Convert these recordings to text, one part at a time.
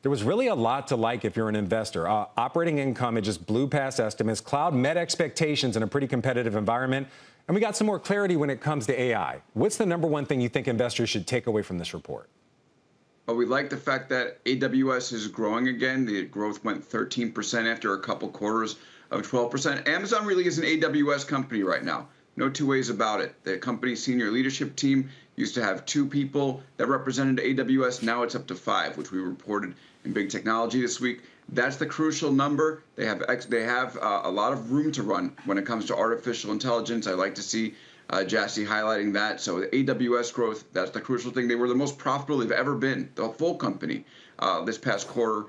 there was really a lot to like if you're an investor. Operating income, it just blew past estimates. Cloud met expectations in a pretty competitive environment. And we got some more clarity when it comes to AI. What's the number one thing you think investors should take away from this report? Well, we like the fact that AWS is growing again. The growth went 13% after a couple quarters of 12%. Amazon really is an AWS company right now. No two ways about it. The company's senior leadership team used to have 2 people that represented AWS. Now it's up to 5, which we reported in Big Technology this week. That's the crucial number. They have a lot of room to run when it comes to artificial intelligence. I like to see Jassy highlighting that. So the AWS growth, that's the crucial thing. They were the most profitable they've ever been, the full company, this past quarter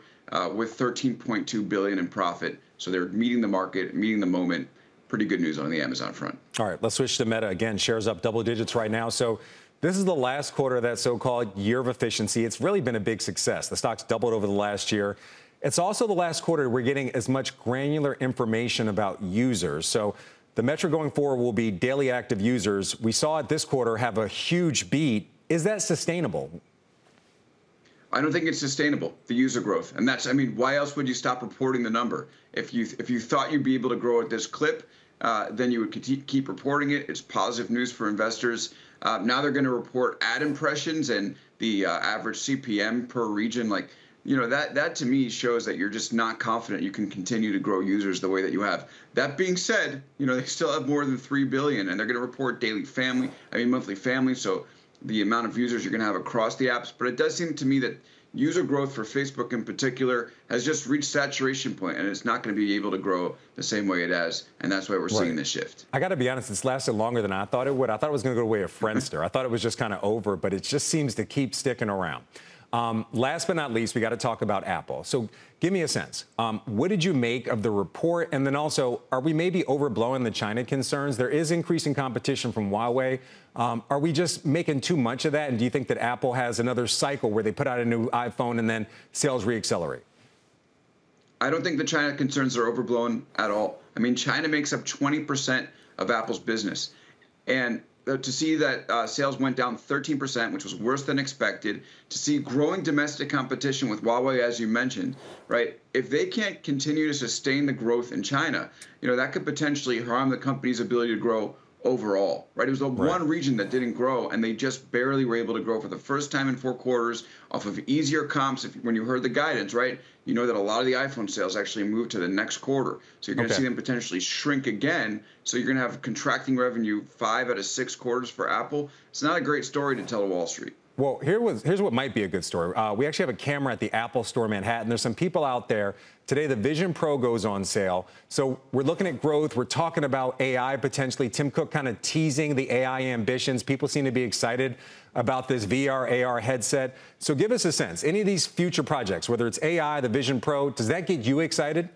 with $13.2 billion in profit. So they're meeting the market, meeting the moment. Pretty good news on the Amazon front. All right, let's switch to Meta. Again, shares up double digits right now. So this is the last quarter of that so-called year of efficiency. It's really been a big success. The stock's doubled over the last year. It's also the last quarter we're getting as much granular information about users. So the metric going forward will be daily active users. We saw it this quarter have a huge beat. Is that sustainable? I don't think it's sustainable, the user growth. And that's, I mean, why else would you stop reporting the number? If you thought you'd be able to grow at this clip, then you would keep reporting it. It's positive news for investors. Now they're going to report ad impressions and the average CPM per region. Like, you know, that to me shows that you're just not confident you can continue to grow users the way that you have. That being said, you know, they still have more than 3 billion, and they're going to report monthly family. So the amount of users you're going to have across the apps. But it does seem to me that user growth for Facebook in particular has just reached saturation point, and it's not going to be able to grow the same way it has, and that's why we're seeing this shift. I got to be honest, it's lasted longer than I thought it would. I thought it was going to go the way of Friendster. I thought it was just kind of over, but it just seems to keep sticking around. Last but not least, we got to talk about Apple. So give me a sense. What did you make of the report? And then also, are we maybe overblowing the China concerns? There is increasing competition from Huawei. Are we just making too much of that? And do you think that Apple has another cycle where they put out a new iPhone and then sales reaccelerate? I don't think the China concerns are overblown at all. I mean, China makes up 20% of Apple's business. And to see that sales went down 13%, which was worse than expected, to see growing domestic competition with Huawei, as you mentioned, right? If they can't continue to sustain the growth in China, you know, that could potentially harm the company's ability to grow overall, right? It was the one region that didn't grow, and they just barely were able to grow for the first time in 4 quarters off of easier comps. When you heard the guidance, right, you know that a lot of the iPhone sales actually moved to the next quarter. So you're going to see them potentially shrink again. So you're going to have contracting revenue 5 out of 6 quarters for Apple. It's not a great story to tell to Wall Street. Well, here's what might be a good story. We actually have a camera at the Apple Store Manhattan. There's some people out there. Today, the Vision Pro goes on sale. So we're looking at growth. We're talking about AI potentially. Tim Cook kind of teasing the AI ambitions. People seem to be excited about this VR, AR headset. So give us a sense. Any of these future projects, whether it's AI, the Vision Pro, does that get you excited?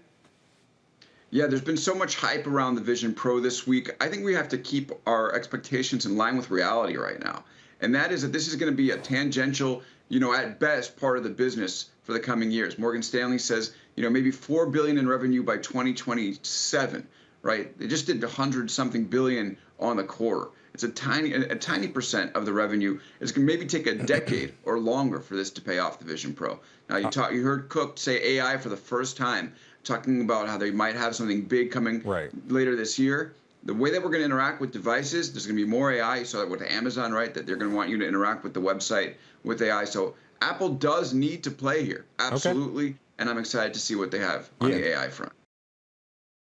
Yeah, there's been so much hype around the Vision Pro this week. I think we have to keep our expectations in line with reality right now. And that is that this is going to be a tangential, you know, at best, part of the business for the coming years. Morgan Stanley says, you know, maybe $4 billion in revenue by 2027, right? They just did 100-something billion on the quarter. It's a tiny percent of the revenue. It's going to maybe take a decade or longer for this to pay off, the Vision Pro. Now, you heard Cook say AI for the first time, talking about how they might have something big coming later this year. The way that we're going to interact with devices, there's going to be more AI. You saw that with Amazon, right? That they're going to want you to interact with the website with AI. So Apple does need to play here. Absolutely. And I'm excited to see what they have on the AI front.